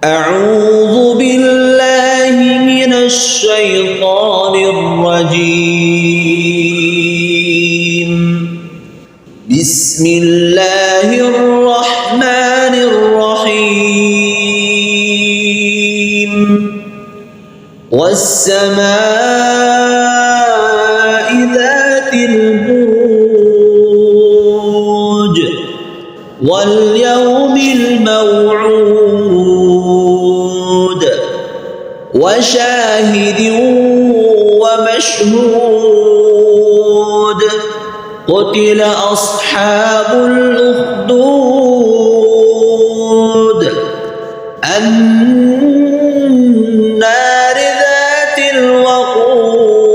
أعوذ بالله من الشيطان الرجيم. بسم الله الرحمن الرحيم. والسماء ذات البروج واليوم الموعود وشاهد ومشهود. قتل أصحاب الأخدود النار ذات الوقود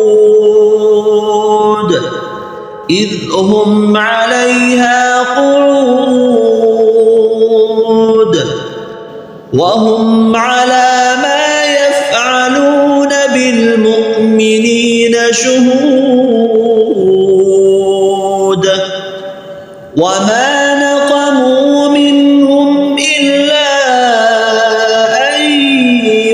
إذ هم عليها قعود وهم على ما يفعلون بالمؤمنين شهود. وما نقموا منهم إلا أن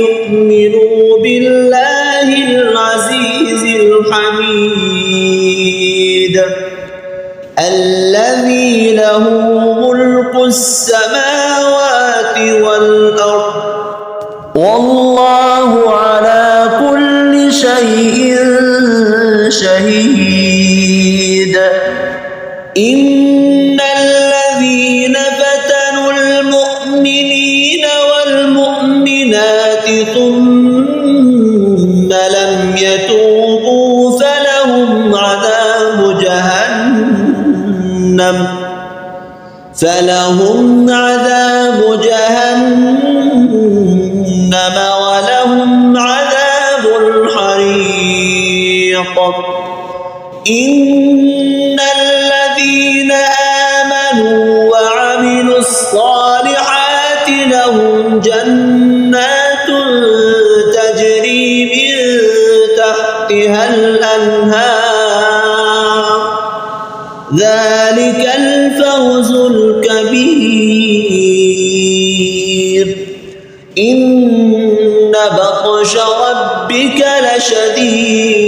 يؤمنوا بالله العزيز الحميد الذي له ملك السماوات والأرض والله على كل شيء شهيد. إن الذين فتنوا المؤمنين والمؤمنات ثم لم يتوبوا فلهم عذاب جهنم ولهم عذاب الحريق. إن الذين آمنوا وعملوا الصالحات لهم جنات تجري من تحتها الأنهار ذلك الفوز الكبير. إن بطش ربك لشديد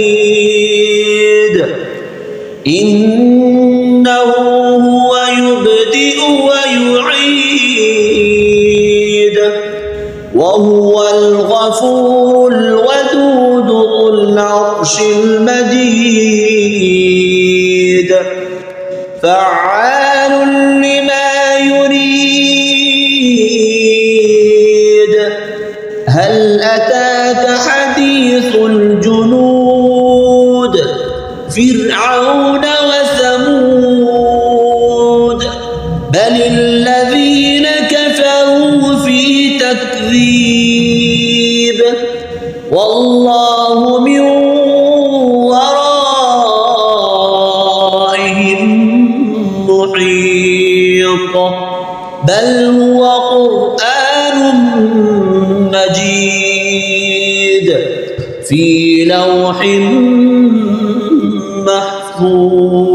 إنه هو يبدئ ويعيد وهو الغفور الودود ذو العرش المجيد فعال لما يريد. هل أتاك حديث الجنود فرعون وثمود بل الذين كفروا في تكذيب والله من ورائهم محيط. بل هو قرآن مجيد في لوح محفوظ.